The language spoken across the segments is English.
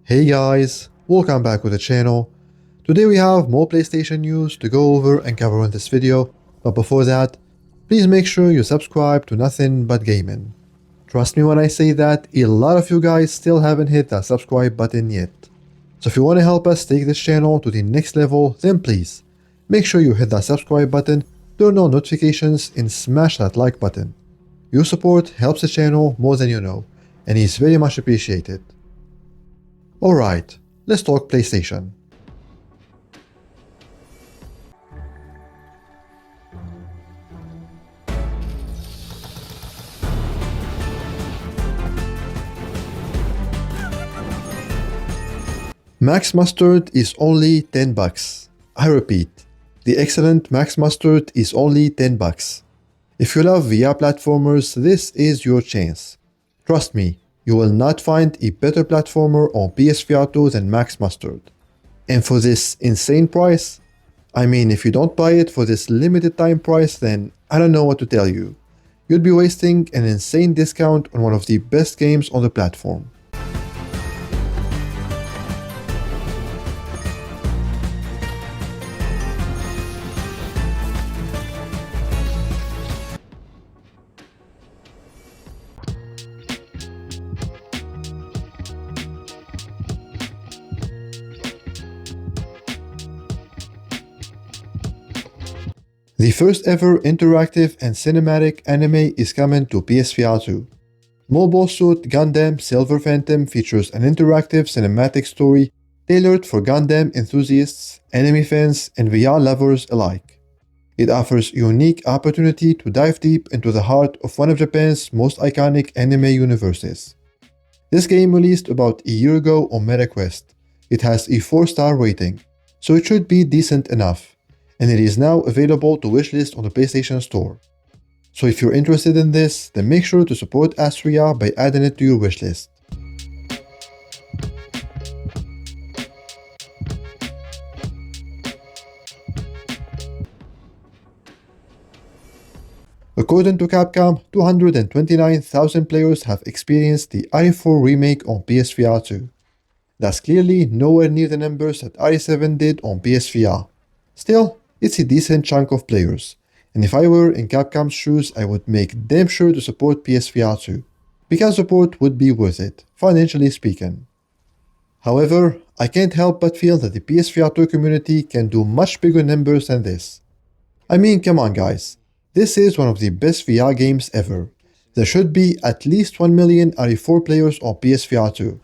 Hey guys, welcome back to the channel. Today we have more PlayStation news to go over and cover in this video, but before that, please make sure you subscribe to Nothing But Gaming. Trust me when I say that a lot of you guys still haven't hit that subscribe button yet. So if you want to help us take this channel to the next level, then please make sure you hit that subscribe button, turn on notifications, and smash that like button. Your support helps the channel more than you know, and is very much appreciated. Alright, let's talk PlayStation. Max Mustard is only $10. I repeat, the excellent Max Mustard is only $10. If you love VR platformers, this is your chance. Trust me, you will not find a better platformer on PSVR2 than Max Mustard. And for this insane price, I mean, if you don't buy it for this limited time price, then I don't know what to tell you. You'd be wasting an insane discount on one of the best games on the platform. The first ever interactive and cinematic anime is coming to PSVR2. Mobile Suit Gundam Silver Phantom features an interactive cinematic story tailored for Gundam enthusiasts, anime fans, and VR lovers alike. It offers a unique opportunity to dive deep into the heart of one of Japan's most iconic anime universes. This game released about a year ago on MetaQuest. It has a 4-star rating, so it should be decent enough, and it is now available to wishlist on the PlayStation Store. So if you're interested in this, then make sure to support Astria by adding it to your wishlist. According to Capcom, 229,000 players have experienced the RE4 remake on PSVR2. That's clearly nowhere near the numbers that RE7 did on PSVR. Still, it's a decent chunk of players, and if I were in Capcom's shoes, I would make damn sure to support PSVR2, because support would be worth it, financially speaking. However, I can't help but feel that the PSVR2 community can do much bigger numbers than this. I mean, come on guys, this is one of the best VR games ever. There should be at least 1 million RE4 players on PSVR2.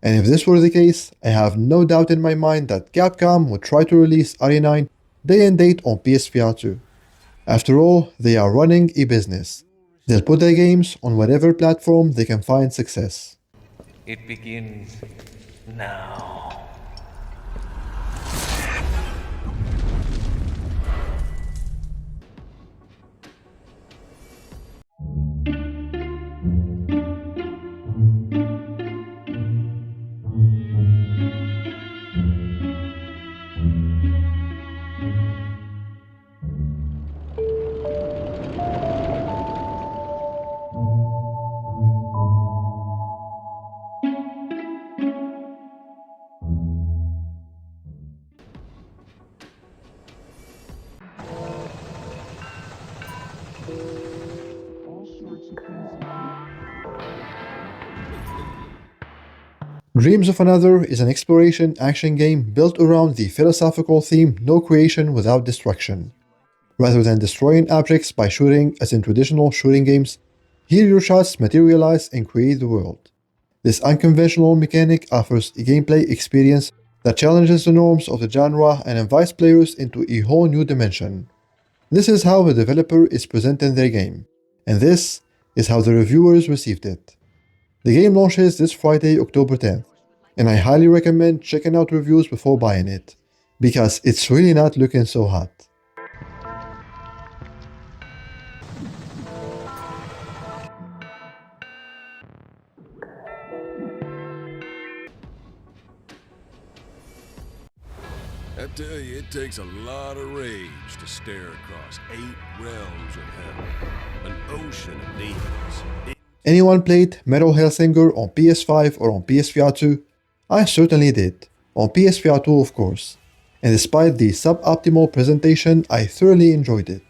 And if this were the case, I have no doubt in my mind that Capcom would try to release RE9 day and date on PSVR2. After all, they are running a business. They'll put their games on whatever platform they can find success. It begins now. Dreams of Another is an exploration action game built around the philosophical theme no creation without destruction. Rather than destroying objects by shooting as in traditional shooting games, here your shots materialize and create the world. This unconventional mechanic offers a gameplay experience that challenges the norms of the genre and invites players into a whole new dimension. This is how the developer is presenting their game, and this is how the reviewers received it. The game launches this Friday, October 10th, and I highly recommend checking out reviews before buying it, because it's really not looking so hot. I tell you, it takes a lot of rage to stare across 8 realms of hell, an ocean of demons. Anyone played Metal Hellsinger on PS5 or on PSVR2? I certainly did, on PSVR2 of course, and despite the suboptimal presentation, I thoroughly enjoyed it.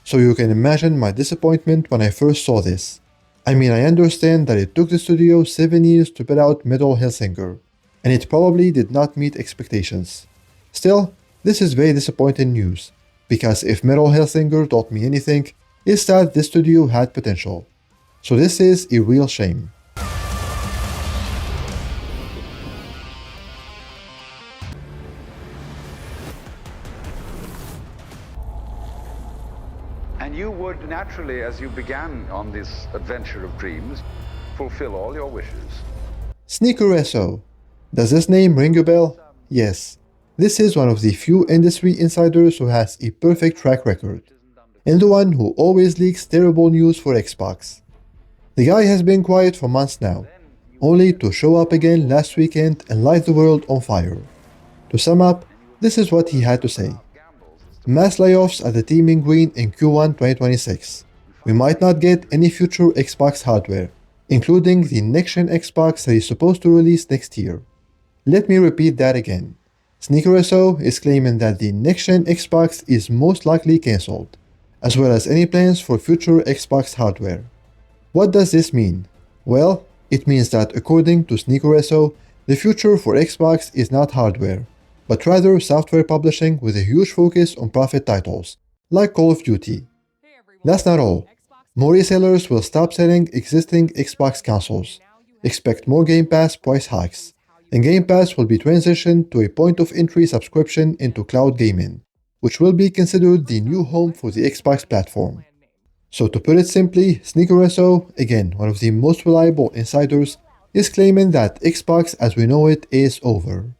So you can imagine my disappointment when I first saw this. I mean, I understand that it took the studio 7 years to put out Metal Hellsinger, and it probably did not meet expectations. Still, this is very disappointing news, because if Metal Hellsinger taught me anything, it's that this studio had potential. So this is a real shame. And you would naturally, as you began on this adventure of dreams, fulfill all your wishes. Sneaker SO. Does this name ring a bell? Yes. This is one of the few industry insiders who has a perfect track record, and the one who always leaks terrible news for Xbox. The guy has been quiet for months now, only to show up again last weekend and light the world on fire. To sum up, this is what he had to say. Mass layoffs at the team in green in Q1 2026. We might not get any future Xbox hardware, including the next-gen Xbox that is supposed to release next year. Let me repeat that again. Sneaker SO is claiming that the next-gen Xbox is most likely cancelled, as well as any plans for future Xbox hardware. What does this mean? Well, it means that according to Sneaker SO, the future for Xbox is not hardware, but rather software publishing with a huge focus on profit titles, like Call of Duty. That's not all. More resellers will stop selling existing Xbox consoles. Expect more Game Pass price hikes, and Game Pass will be transitioned to a point-of-entry subscription into cloud gaming, which will be considered the new home for the Xbox platform. So to put it simply, Sneaker SO, again one of the most reliable insiders, is claiming that Xbox as we know it is over.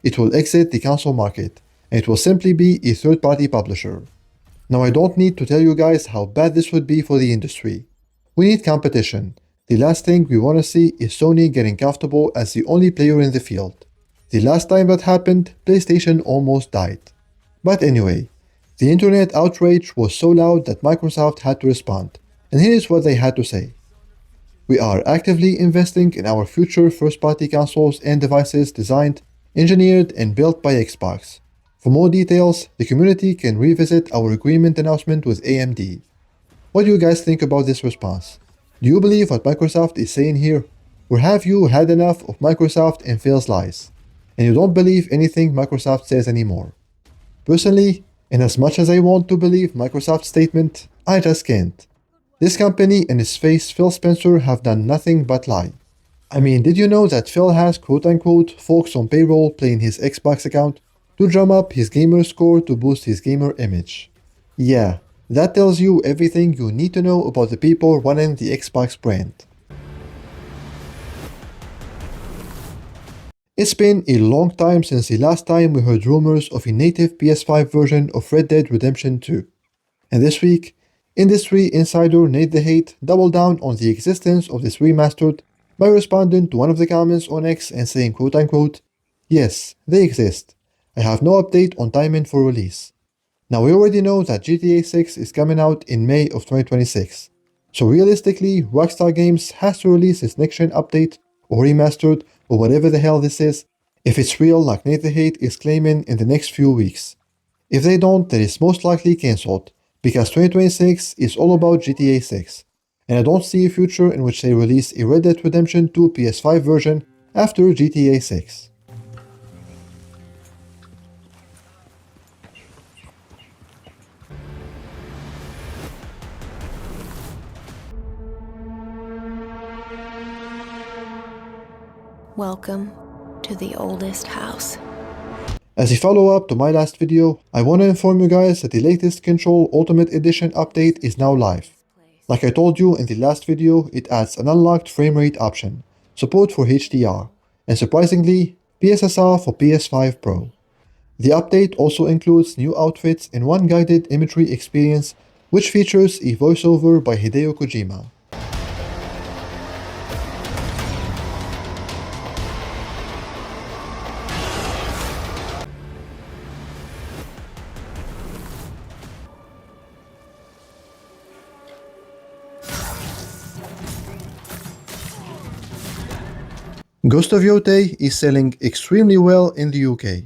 It will exit the console market, and it will simply be a third-party publisher. Now I don't need to tell you guys how bad this would be for the industry. We need competition. The last thing we want to see is Sony getting comfortable as the only player in the field. The last time that happened, PlayStation almost died. But anyway, the internet outrage was so loud that Microsoft had to respond, and here's what they had to say. We are actively investing in our future first-party consoles and devices designed, engineered, and built by Xbox. For more details, the community can revisit our agreement announcement with AMD. What do you guys think about this response? Do you believe what Microsoft is saying here? Or have you had enough of Microsoft and Phil's lies, and you don't believe anything Microsoft says anymore? Personally, in as much as I want to believe Microsoft's statement, I just can't. This company and its face Phil Spencer have done nothing but lie. I mean, did you know that Phil has quote-unquote folks on payroll playing his Xbox account to drum up his gamer score to boost his gamer image? Yeah, that tells you everything you need to know about the people running the Xbox brand. It's been a long time since the last time we heard rumors of a native PS5 version of Red Dead Redemption 2. And this week, industry insider Nate the Hate doubled down on the existence of this remastered by responding to one of the comments on X and saying quote-unquote, "Yes, they exist. I have no update on timing for release." Now we already know that GTA 6 is coming out in May of 2026. So realistically, Rockstar Games has to release its next-gen update or remastered or whatever the hell this is, if it's real like Nate the Hate is claiming in the next few weeks. If they don't, then it's most likely cancelled, because 2026 is all about GTA 6. And I don't see a future in which they release a Red Dead Redemption 2 PS5 version after GTA 6. Welcome to the oldest house. As a follow-up to my last video, I want to inform you guys that the latest Control Ultimate Edition update is now live. Like I told you in the last video, it adds an unlocked frame rate option, support for HDR, and surprisingly, PSSR for PS5 Pro. The update also includes new outfits and one guided imagery experience, which features a voiceover by Hideo Kojima. Ghost of Yotei is selling extremely well in the UK.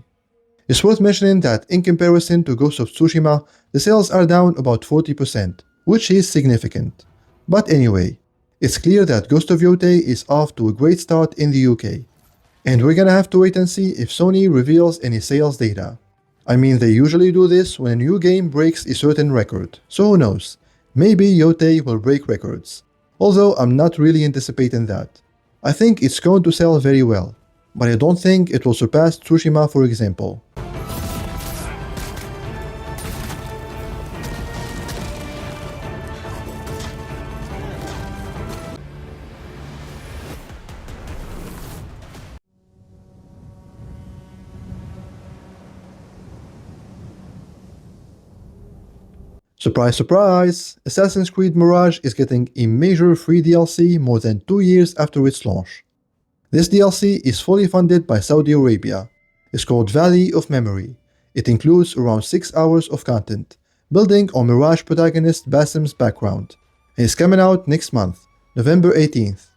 It's worth mentioning that in comparison to Ghost of Tsushima, the sales are down about 40%, which is significant. But anyway, it's clear that Ghost of Yotei is off to a great start in the UK. And we're gonna have to wait and see if Sony reveals any sales data. I mean, they usually do this when a new game breaks a certain record, so who knows? Maybe Yotei will break records. Although I'm not really anticipating that. I think it's going to sell very well, but I don't think it will surpass Tsushima, for example. Surprise, surprise! Assassin's Creed Mirage is getting a major free DLC more than 2 years after its launch. This DLC is fully funded by Saudi Arabia. It's called Valley of Memory. It includes around 6 hours of content, building on Mirage protagonist Basim's background, and is coming out next month, November 18th.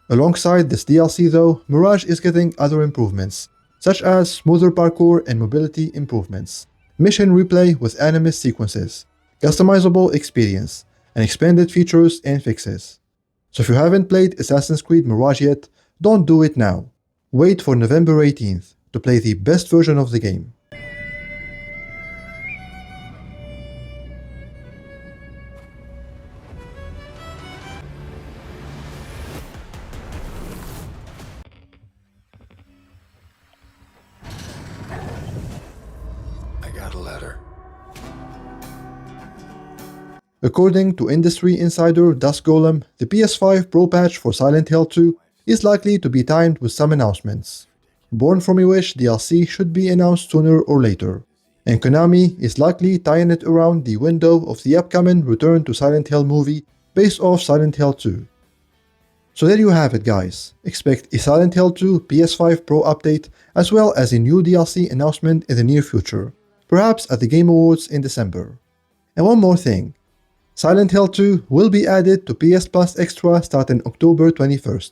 Alongside this DLC though, Mirage is getting other improvements, such as smoother parkour and mobility improvements, mission replay with anime sequences, customizable experience, and expanded features and fixes. So if you haven't played Assassin's Creed Mirage yet, don't do it now. Wait for November 18th to play the best version of the game. I got a letter. According to industry insider Dusk Golem, the PS5 Pro patch for Silent Hill 2 is likely to be timed with some announcements. Born From a Wish DLC should be announced sooner or later, and Konami is likely tying it around the window of the upcoming Return to Silent Hill movie based off Silent Hill 2. So there you have it guys, expect a Silent Hill 2 PS5 Pro update as well as a new DLC announcement in the near future, perhaps at the Game Awards in December. And one more thing. Silent Hill 2 will be added to PS Plus Extra starting October 21st.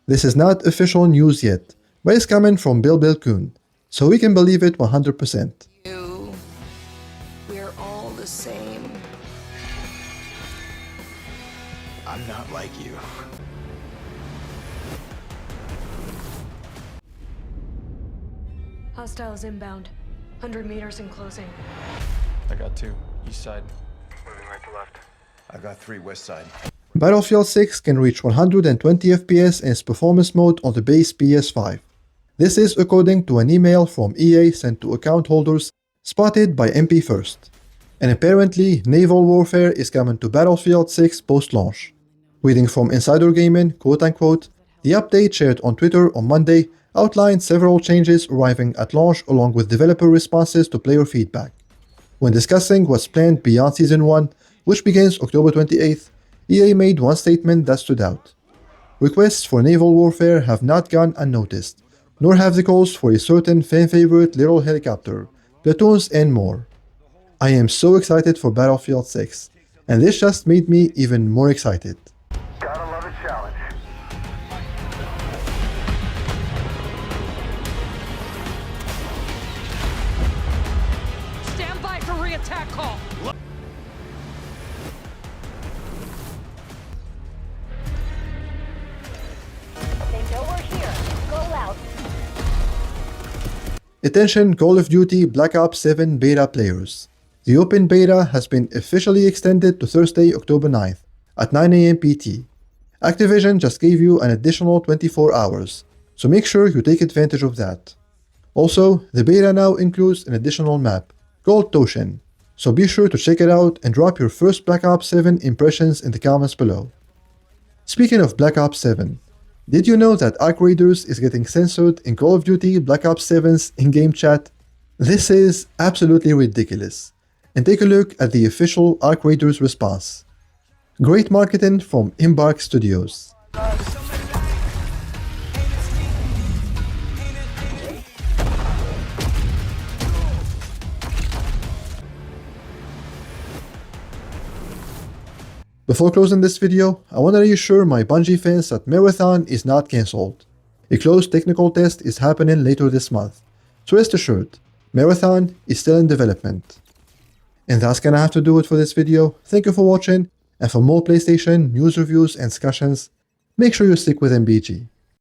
This is not official news yet, but it's coming from Bill Kuhn, so we can believe it 100%. We're all the same. I'm not like you. Hostiles inbound. 100 meters in closing. I got 2. East side. Moving right to left. I've got 3 west side. Battlefield 6 can reach 120 FPS in its performance mode on the base PS5. This is according to an email from EA sent to account holders spotted by MP First. And apparently, naval warfare is coming to Battlefield 6 post-launch. Reading from Insider Gaming, quote-unquote, the update shared on Twitter on Monday outlined several changes arriving at launch along with developer responses to player feedback. When discussing what's planned beyond Season 1, which begins October 28th, EA made one statement that stood out. Requests for naval warfare have not gone unnoticed, nor have the calls for a certain fan-favorite little helicopter, platoons, and more. I am so excited for Battlefield 6, and this just made me even more excited. Gotta love a challenge. Stand by for re-attack call. They know we're here. Go out. Attention Call of Duty Black Ops 7 beta players. The open beta has been officially extended to Thursday, October 9th at 9 AM PT. Activision just gave you an additional 24 hours, so make sure you take advantage of that. Also, the beta now includes an additional map called Toshin, so be sure to check it out and drop your first Black Ops 7 impressions in the comments below. Speaking of Black Ops 7, did you know that Arc Raiders is getting censored in Call of Duty Black Ops 7's in-game chat? This is absolutely ridiculous. And take a look at the official Arc Raiders response. Great marketing from Embark Studios. Before closing this video, I want to reassure my Bungie fans that Marathon is not cancelled. A closed technical test is happening later this month, so rest assured, Marathon is still in development. And that's gonna have to do it for this video. Thank you for watching, and for more PlayStation news, reviews, and discussions, make sure you stick with MBG.